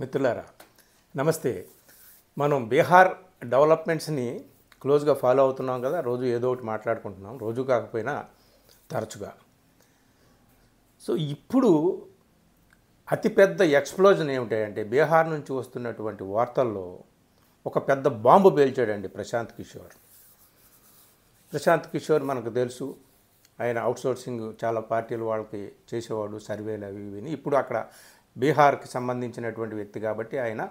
మిత్రులారా నమస్తే. మనం బీహార్ డెవలప్మెంట్స్ని క్లోజ్గా ఫాలో అవుతున్నాం కదా. రోజు ఏదో ఒకటి మాట్లాడుకుంటున్నాం, రోజు కాకపోయినా తరచుగా. సో ఇప్పుడు అతిపెద్ద ఎక్స్ప్లోజన్ ఏమిటంటే బీహార్ నుంచి వస్తున్నటువంటి వార్తల్లో ఒక పెద్ద బాంబు పేల్చాడండి ప్రశాంత్ కిషోర్. ప్రశాంత్ కిషోర్ మనకు తెలుసు, ఆయన అవుట్సోర్సింగ్ చాలా పార్టీలు వాళ్ళకి చేసేవాడు, సర్వేలు అవి ఇవిని. ఇప్పుడు అక్కడ బీహార్కి సంబంధించినటువంటి వ్యక్తి కాబట్టి ఆయన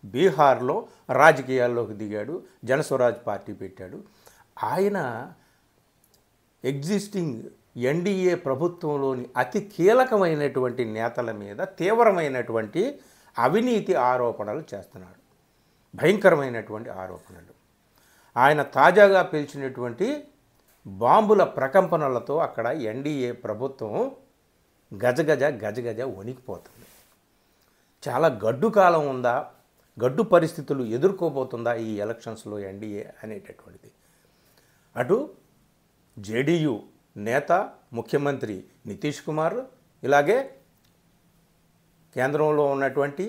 బీహార్లో రాజకీయాల్లోకి దిగాడు, జనస్వరాజ్ పార్టీ పెట్టాడు. ఆయన ఎగ్జిస్టింగ్ ఎన్డీఏ ప్రభుత్వంలోని అతి కీలకమైనటువంటి నేతల మీద తీవ్రమైనటువంటి అవినీతి ఆరోపణలు చేస్తున్నాడు, భయంకరమైనటువంటి ఆరోపణలు. ఆయన తాజాగా పేల్చినటువంటి బాంబుల ప్రకంపనలతో అక్కడ ఎన్డీఏ ప్రభుత్వం గజగజ వణికిపోతుంది. చాలా గడ్డు కాలం ఉందా, గడ్డు పరిస్థితులు ఎదుర్కోబోతుందా ఈ ఎలక్షన్స్లో ఎన్డీఏ అనేటటువంటిది. అటు జేడీయూ నేత ముఖ్యమంత్రి నితీష్ కుమార్, ఇలాగే కేంద్రంలో ఉన్నటువంటి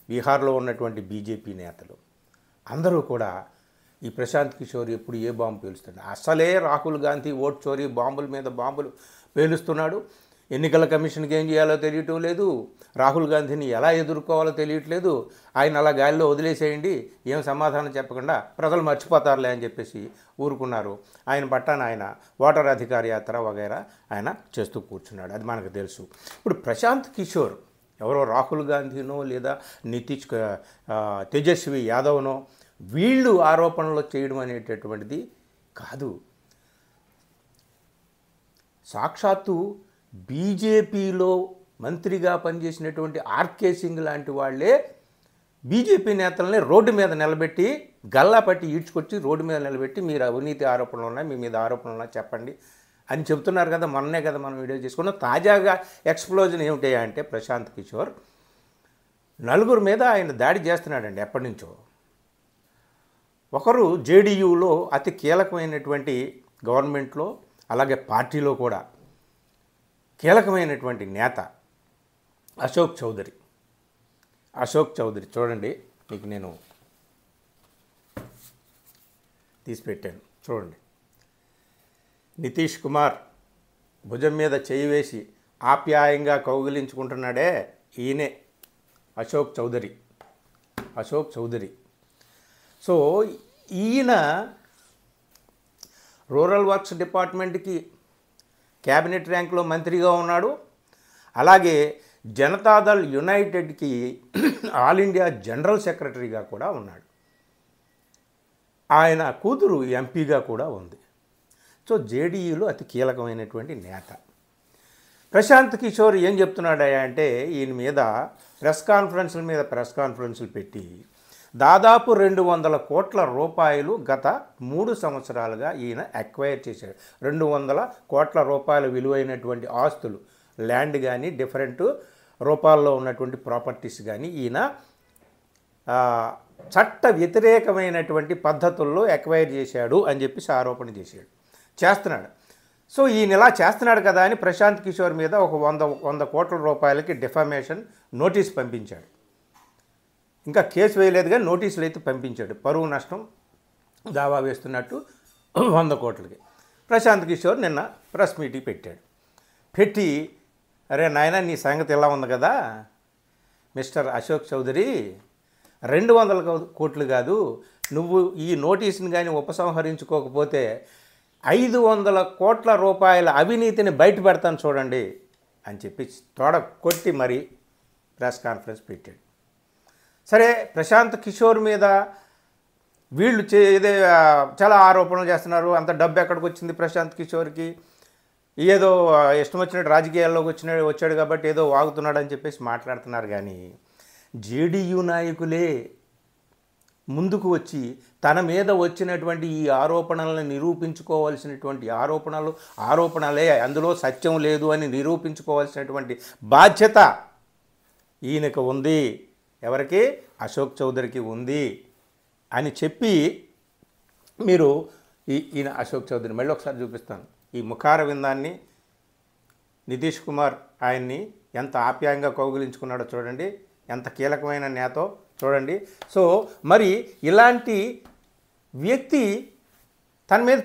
బీహార్లో ఉన్నటువంటి బీజేపీ నేతలు అందరూ కూడా ఈ ప్రశాంత్ కిషోర్ ఎప్పుడు ఏ బాంబు పేలుస్తున్నాడు, అసలే రాహుల్ గాంధీ ఓట్ చోరీ బాంబుల మీద బాంబులు పేలుస్తున్నాడు. ఎన్నికల కమిషన్కి ఏం చేయాలో తెలియటం లేదు, రాహుల్ గాంధీని ఎలా ఎదుర్కోవాలో తెలియట్లేదు. ఆయన అలా గాలిలో వదిలేసేయండి, ఏం సమాధానం చెప్పకుండా ప్రజలు మర్చిపోతారులే అని చెప్పేసి ఊరుకున్నారు. ఆయన పట్టాన ఆయన ఓటర్ అధికార యాత్ర వగైరా ఆయన చేస్తూ కూర్చున్నాడు, అది మనకు తెలుసు. ఇప్పుడు ప్రశాంత్ కిషోర్ ఎవరో రాహుల్ గాంధీనో లేదా తేజస్వి యాదవ్నో వీళ్ళు ఆరోపణలు చేయడం అనేటటువంటిది కాదు. సాక్షాత్తు బీజేపీలో మంత్రిగా పనిచేసినటువంటి ఆర్కే సింగ్ లాంటి వాళ్ళే బీజేపీ నేతలని రోడ్డు మీద నిలబెట్టి గల్లా పట్టి ఈడ్చుకొచ్చి రోడ్డు మీద నిలబెట్టి మీరు అవినీతి ఆరోపణలు ఉన్నాయి, మీ మీద ఆరోపణలు ఉన్నాయి చెప్పండి అని చెబుతున్నారు కదా. మొన్నే కదా మనం వీడియో చేసుకున్నాం. తాజాగా ఎక్స్ప్లోజన్ ఏమిటా అంటే ప్రశాంత్ కిషోర్ నలుగురు మీద ఆయన దాడి చేస్తున్నాడండి ఎప్పటి నుంచో. ఒకరు జేడీయూలో అతి కీలకమైనటువంటి గవర్నమెంట్లో అలాగే పార్టీలో కూడా కీలకమైనటువంటి నేత అశోక్ చౌదరి చూడండి, మీకు నేను తీసిపెట్టాను చూడండి. నితీష్ కుమార్ భుజం మీద చేయి వేసి ఆప్యాయంగా కౌగిలించుకుంటున్నాడే ఈయనే అశోక్ చౌదరి. సో ఈయన రూరల్ వర్క్స్ డిపార్ట్మెంట్కి క్యాబినెట్ ర్యాంక్లో మంత్రిగా ఉన్నాడు, అలాగే జనతాదళ్ యునైటెడ్కి ఆల్ ఇండియా జనరల్ సెక్రటరీగా కూడా ఉన్నాడు. ఆయన కూతురు ఎంపీగా కూడా ఉంది. సో జేడీయూలో అతి కీలకమైనటువంటి నేత ప్రశాంత్ కిషోర్ ఏం చెప్తున్నాడా అంటే ఈయన మీద ప్రెస్ కాన్ఫరెన్సులు పెట్టి దాదాపు 200 కోట్ల రూపాయలు గత 3 సంవత్సరాలుగా ఈయన అక్వైర్ చేశాడు. 200 కోట్ల రూపాయల విలువైనటువంటి ఆస్తులు, ల్యాండ్ కానీ డిఫరెంట్ రూపాల్లో ఉన్నటువంటి ప్రాపర్టీస్ కానీ ఈయన చట్ట వ్యతిరేకమైనటువంటి పద్ధతుల్లో అక్వైర్ చేశాడు అని చెప్పేసి ఆరోపణ చేస్తున్నాడు. సో ఈయన ఇలా చేస్తున్నాడు కదా అని ప్రశాంత్ కిషోర్ మీద ఒక 100 కోట్ల రూపాయలకి డిఫమేషన్ నోటీస్ పంపించాడు. ఇంకా కేసు వేయలేదు కానీ నోటీసులు అయితే పంపించాడు. పరువు నష్టం దావా వేస్తున్నట్టు 100 కోట్లకి. ప్రశాంత్ కిషోర్ నిన్న ప్రెస్ మీటింగ్ పెట్టి అరే నాయన నీ సంగతి ఎలా ఉంది కదా మిస్టర్ అశోక్ చౌదరి, 200 కోట్లు కాదు, నువ్వు ఈ నోటీసుని కానీ ఉపసంహరించుకోకపోతే 500 కోట్ల రూపాయల అవినీతిని బయట పెడతాను చూడండి అని చెప్పి తోడ కొట్టి మరీ ప్రెస్ కాన్ఫరెన్స్ పెట్టాడు. సరే, ప్రశాంత్ కిషోర్ మీద వీళ్ళు చాలా ఆరోపణలు చేస్తున్నారు. అంత డబ్బు ఎక్కడికి వచ్చింది ప్రశాంత్ కిషోర్కి, ఏదో ఇష్టం వచ్చినట్టు రాజకీయాల్లోకి వచ్చాడు కాబట్టి ఏదో వాగుతున్నాడు అని చెప్పేసి మాట్లాడుతున్నారు. కానీ జేడీయూ నాయకులే ముందుకు వచ్చి తన మీద వచ్చినటువంటి ఈ ఆరోపణలను నిరూపించుకోవాల్సినటువంటి ఆరోపణలే, అందులో సత్యం లేదు అని నిరూపించుకోవాల్సినటువంటి బాధ్యత ఈయనకు ఉంది. ఎవరికి? అశోక్ చౌదరికి ఉంది అని చెప్పి మీరు ఈయన అశోక్ చౌదరి మళ్ళీ ఒకసారి చూపిస్తాను. ఈ ముఖార విందాన్ని నితీష్ కుమార్ ఆయన్ని ఎంత ఆప్యాయంగా కౌగిలించుకున్నాడో చూడండి. ఎంత కీలకమైన నేతో చూడండి. సో మరి ఇలాంటి వ్యక్తి తన మీద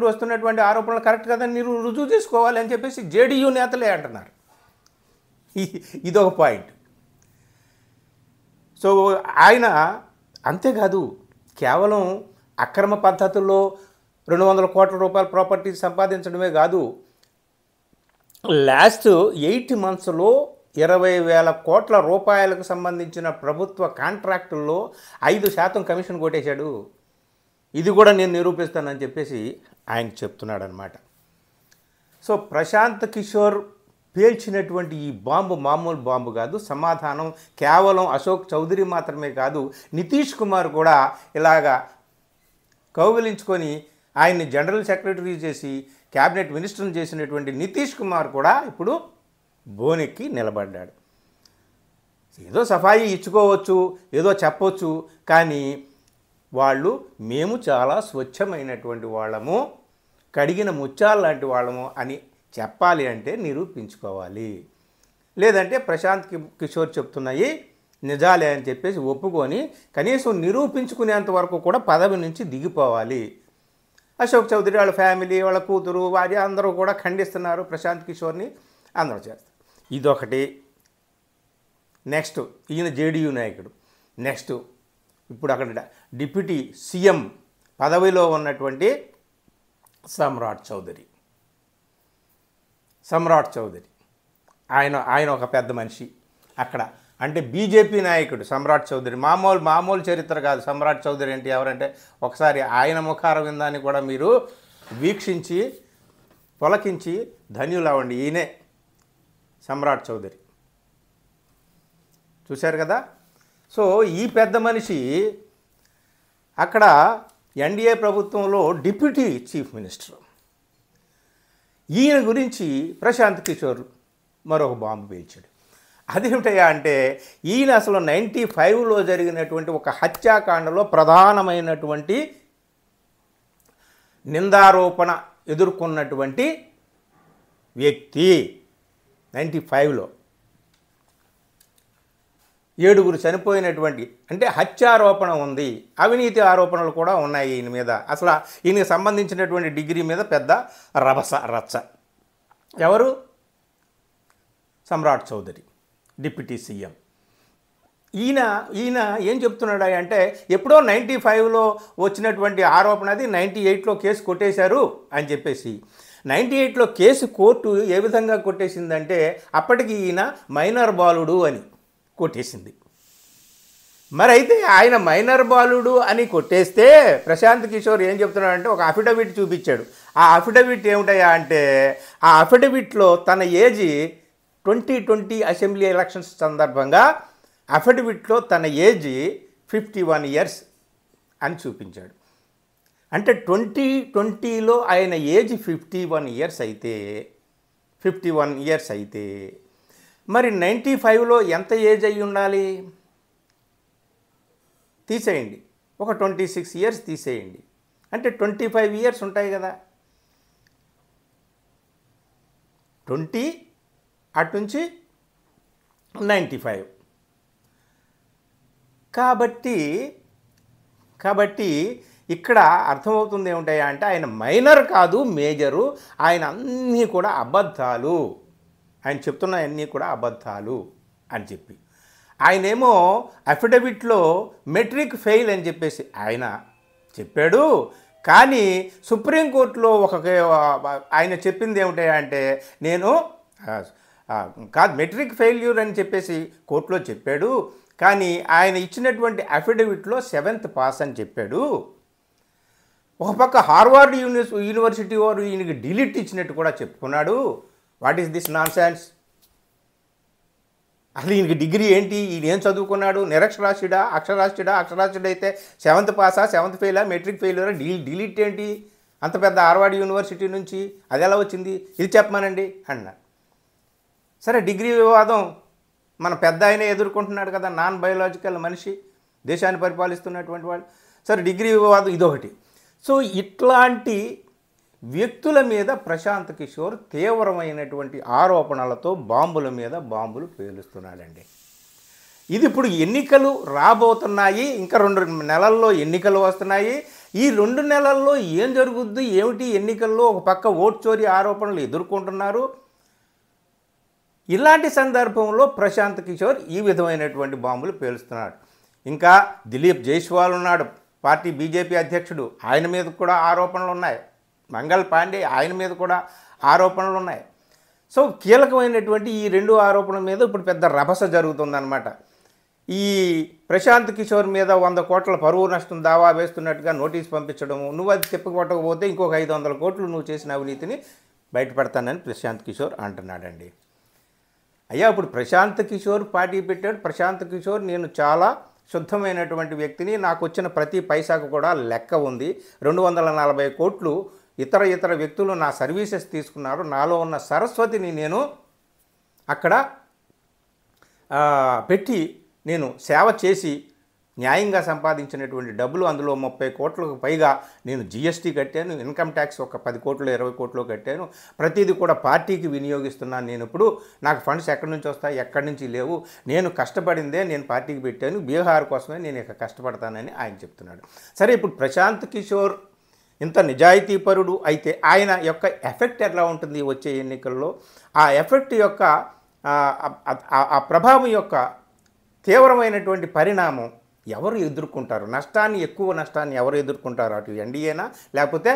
వస్తున్నటువంటి ఆరోపణలు కరెక్ట్ కదని మీరు రుజువు చేసుకోవాలి అని చెప్పేసి జేడీయూ నేతలే అంటున్నారు. ఇదొక పాయింట్. సో ఆయన అంతేకాదు, కేవలం అక్రమ పద్ధతుల్లో 200 కోట్ల రూపాయల ప్రాపర్టీ సంపాదించడమే కాదు, లాస్ట్ 8 monthsలో 20,000 కోట్ల రూపాయలకు సంబంధించిన ప్రభుత్వ కాంట్రాక్టుల్లో 5% కమిషన్ కొట్టేశాడు. ఇది కూడా నేను నిరూపిస్తానని చెప్పేసి ఆయన చెప్తున్నాడు అన్నమాట. సో ప్రశాంత్ కిషోర్ పేల్చినటువంటి ఈ బాంబు మామూలు బాంబు కాదు. సమాధానం కేవలం అశోక్ చౌదరి మాత్రమే కాదు, నితీష్ కుమార్ కూడా ఇలాగా కౌగిలించుకొని ఆయన్ని జనరల్ సెక్రటరీ చేసి క్యాబినెట్ మినిస్టర్ని చేసినటువంటి నితీష్ కుమార్ కూడా ఇప్పుడు బోనెక్కి నిలబడ్డాడు. ఏదో సఫాయి ఇచ్చుకోవచ్చు, ఏదో చెప్పవచ్చు, కానీ వాళ్ళు మేము చాలా స్వచ్ఛమైనటువంటి వాళ్ళము, కడిగిన ముత్యాలు లాంటి వాళ్ళము అని చెప్పాలి అంటే నిరూపించుకోవాలి. లేదంటే ప్రశాంత్ కిషోర్ చెప్తున్నాయి నిజాలే అని చెప్పేసి ఒప్పుకొని కనీసం నిరూపించుకునేంత వరకు కూడా పదవి నుంచి దిగిపోవాలి. అశోక్ చౌదరి వాళ్ళ ఫ్యామిలీ, వాళ్ళ కూతురు, భార్య అందరూ కూడా ఖండిస్తున్నారు ప్రశాంత్ కిషోర్ని, అందరూ చేస్తారు. ఇదొకటి. నెక్స్ట్ ఈయన జేడీయూ నాయకుడు. నెక్స్ట్ ఇప్పుడు అక్కడ డిప్యూటీ సీఎం పదవిలో ఉన్నటువంటి సమ్రాట్ చౌదరి ఆయన ఒక పెద్ద మనిషి అక్కడ. అంటే బీజేపీ నాయకుడు సమ్రాట్ చౌదరి. మామూలు చరిత్ర కాదు. సమ్రాట్ చౌదరి అంటే ఎవరంటే ఒకసారి ఆయన ముఖార విందాన్ని కూడా మీరు వీక్షించి పొలకించి ధన్యులవ్వండి. ఈయనే సమ్రాట్ చౌదరి, చూశారు కదా. సో ఈ పెద్ద మనిషి అక్కడ ఎన్డీఏ ప్రభుత్వంలో డిప్యూటీ చీఫ్ మినిస్టర్. ఈయన గురించి ప్రశాంత్ కిషోర్ మరొక బాంబు పేల్చాడు. అదేమిటయ్యా అంటే ఈయన అసలు 95లో జరిగినటువంటి ఒక హత్యాకాండలో ప్రధానమైనటువంటి నిందారోపణ ఎదుర్కొన్నటువంటి వ్యక్తి. 95లో 7 చనిపోయినటువంటి, అంటే హత్యారోపణ ఉంది, అవినీతి ఆరోపణలు కూడా ఉన్నాయి ఈయన మీద. అసలు ఈయనకి సంబంధించినటువంటి డిగ్రీ మీద పెద్ద రచ్చ. ఎవరు? సమ్రాట్ చౌదరి, డిప్యూటీ సీఎం. ఈయన ఏం చెప్తున్నాడు అంటే ఎప్పుడో 95లో వచ్చినటువంటి ఆరోపణ అది 98లో కేసు కొట్టేశారు అని చెప్పేసి. 98లో కేసు కోర్టు ఏ విధంగా కొట్టేసిందంటే అప్పటికి ఈయన మైనర్ బాలుడు అని కొట్టేసింది. మరి అయితే ఆయన మైనర్ బాలుడు అని కొట్టేస్తే ప్రశాంత్ కిషోర్ ఏం చెప్తున్నాడంటే ఒక అఫిడవిట్ చూపించాడు. ఆ అఫిడవిట్ ఏమిటయా అంటే ఆ అఫిడవిట్లో తన ఏజ్ 2020 అసెంబ్లీ ఎలక్షన్స్ సందర్భంగా అఫిడవిట్లో తన ఏజ్ 51 years అని చూపించాడు. అంటే 2020లో ఆయన ఏజ్ 51 years అయితే మరి 95లో ఎంత ఏజ్ అయి ఉండాలి? తీసేయండి, ఒక 26 years తీసేయండి, అంటే 25 years ఉంటాయి కదా. 20 అటు నుంచి 95. కాబట్టి ఇక్కడ అర్థమవుతుంది ఏమిటాయా అంటే ఆయన మైనర్ కాదు, మేజరు. ఆయన అన్నీ కూడా అబద్ధాలు, ఆయన చెప్తున్నవన్నీ కూడా అబద్ధాలు అని చెప్పి ఆయనేమో అఫిడవిట్లో మెట్రిక్ ఫెయిల్ అని చెప్పేసి ఆయన చెప్పాడు. కానీ సుప్రీంకోర్టులో ఆయన చెప్పింది ఏమిటా అంటే నేను కాదు మెట్రిక్ ఫెయిల్యూర్ అని చెప్పేసి కోర్టులో చెప్పాడు. కానీ ఆయన ఇచ్చినటువంటి అఫిడవిట్లో 7th పాస్ అని చెప్పాడు. ఒక పక్క హార్వర్డ్ యూనివర్సిటీ వారు ఈయనకి డిలీట్ ఇచ్చినట్టు కూడా చెప్పుకున్నాడు. What is this non sense? అసలు ఈయనకి డిగ్రీ ఏంటి? ఈయన ఏం చదువుకున్నాడు? నిరక్షరాస్యుడా, అక్షరాస్యుడైతే 7th పాసా, 7th ఫెయిలా, మెట్రిక్ ఫెయిల్యూరా? డిలీట్ ఏంటి? అంత పెద్ద హార్వర్డ్ యూనివర్సిటీ నుంచి అది ఎలా వచ్చింది? ఇది చెప్పమానండి అన్నారు. సరే, డిగ్రీ వివాదం మన పెద్ద ఆయనే ఎదుర్కొంటున్నాడు కదా, నాన్ బయోలాజికల్ మనిషి, దేశాన్ని పరిపాలిస్తున్నటువంటి వాళ్ళు. సరే, డిగ్రీ వివాదం ఇదొకటి. సో ఇట్లాంటి వ్యక్తుల మీద ప్రశాంత్ కిషోర్ తీవ్రమైనటువంటి ఆరోపణలతో బాంబుల మీద బాంబులు పేలుస్తున్నాడండి. ఇది ఇప్పుడు ఎన్నికలు రాబోతున్నాయి, ఇంకా 2 నెలల్లో ఎన్నికలు వస్తున్నాయి. ఈ 2 నెలల్లో ఏం జరుగుద్ది ఏమిటి, ఎన్నికల్లో ఒక పక్క ఓటు చోరీ ఆరోపణలు ఎదుర్కొంటున్నారు. ఇలాంటి సందర్భంలో ప్రశాంత్ కిషోర్ ఈ విధమైనటువంటి బాంబులు పేలుస్తున్నాడు. ఇంకా దిలీప్ జైస్వాల్ ఉన్నాడు, పార్టీ బీజేపీ అధ్యక్షుడు, ఆయన మీద కూడా ఆరోపణలు ఉన్నాయి. మంగళ్ పాండే, ఆయన మీద కూడా ఆరోపణలు ఉన్నాయి. సో కీలకమైనటువంటి ఈ 2 ఆరోపణల మీద ఇప్పుడు పెద్ద రభస జరుగుతుందన్నమాట. ఈ ప్రశాంత్ కిషోర్ మీద 100 కోట్ల పరువు నష్టం దావా వేస్తున్నట్టుగా నోటీస్ పంపించడము, నువ్వు అది తిప్పకొట్టకపోతే ఇంకొక 500 కోట్లు నువ్వు చేసిన అవినీతిని బయటపెడతానని ప్రశాంత్ కిషోర్ అంటున్నాడండి. అయ్యా, ఇప్పుడు ప్రశాంత్ కిషోర్ పార్టీ పెట్టాడు. ప్రశాంత్ కిషోర్, నేను చాలా శుద్ధమైనటువంటి వ్యక్తిని, నాకు వచ్చిన ప్రతి పైసాకు కూడా లెక్క ఉంది. 240 కోట్లు ఇతర వ్యక్తులు నా సర్వీసెస్ తీసుకున్నారు. నాలో ఉన్న సరస్వతిని నేను అక్కడ పెట్టి నేను సేవ చేసి న్యాయంగా సంపాదించినటువంటి డబ్బులు, అందులో 30 కోట్లకు పైగా నేను జీఎస్టీ కట్టాను, ఇన్కమ్ ట్యాక్స్ ఒక 10 కోట్లు 20 కోట్లు కట్టాను. ప్రతిదీ కూడా పార్టీకి వినియోగిస్తున్నాను. నేను ఇప్పుడు నాకు ఫండ్స్ ఎక్కడి నుంచి వస్తాయి, ఎక్కడి నుంచి లేవు, నేను కష్టపడిందే నేను పార్టీకి పెట్టాను, బీహార్ కోసమే నేను ఇక కష్టపడతానని ఆయన చెప్తున్నాడు. సరే, ఇప్పుడు ప్రశాంత్ కిషోర్ ఇంత నిజాయితీపరుడు అయితే ఆయన యొక్క ఎఫెక్ట్ ఎట్లా ఉంటుంది వచ్చే ఎన్నికల్లో? ఆ ఎఫెక్ట్ యొక్క ఆ ప్రభావం యొక్క తీవ్రమైనటువంటి పరిణామం ఎవరు ఎదుర్కొంటారు? ఎక్కువ నష్టాన్ని ఎవరు ఎదుర్కొంటారు? అటు ఎన్డీఏనా, లేకపోతే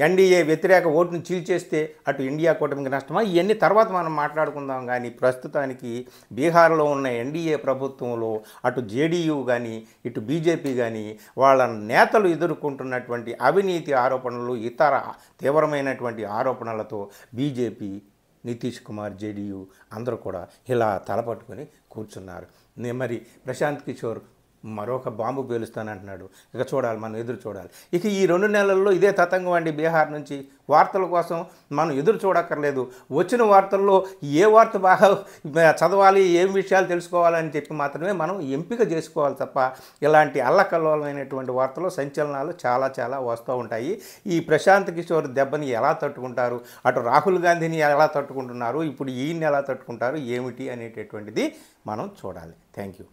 ఎన్డీఏ వ్యతిరేక ఓటును చీల్చేస్తే అటు ఇండియా కూటమికి నష్టమా? ఇవన్నీ తర్వాత మనం మాట్లాడుకుందాం. కానీ ప్రస్తుతానికి బీహార్లో ఉన్న ఎన్డీఏ ప్రభుత్వంలో అటు జేడీయూ కానీ ఇటు బీజేపీ కానీ వాళ్ళ నేతలు ఎదుర్కొంటున్నటువంటి అవినీతి ఆరోపణలు, ఇతర తీవ్రమైనటువంటి ఆరోపణలతో బీజేపీ, నితీష్ కుమార్, జేడీయూ అందరూ కూడా ఇలా తలపట్టుకొని కూర్చున్నారు. మరి ప్రశాంత్ కిషోర్ మరొక బాంబు పేలుస్తానంటున్నాడు. ఇక చూడాలి, మనం ఎదురు చూడాలి. ఇక ఈ 2 నెలల్లో ఇదే తతంగం అండి. బీహార్ నుంచి వార్తల కోసం మనం ఎదురు చూడక్కర్లేదు. వచ్చిన వార్తల్లో ఏ వార్త బాగా చదవాలి, ఏం విషయాలు తెలుసుకోవాలని చెప్పి మాత్రమే మనం ఎంపిక చేసుకోవాలి తప్ప ఇలాంటి అల్లకల్లోలమైనటువంటి వార్తలు, సంచలనాలు చాలా వస్తూ ఉంటాయి. ఈ ప్రశాంత్ కిషోర్ దెబ్బని ఎలా తట్టుకుంటారు, అటు రాహుల్ గాంధీని ఎలా తట్టుకుంటున్నారు, ఇప్పుడు ఈయన్ని ఎలా తట్టుకుంటారు, ఏమిటి అనేటటువంటిది మనం చూడాలి. Thank you.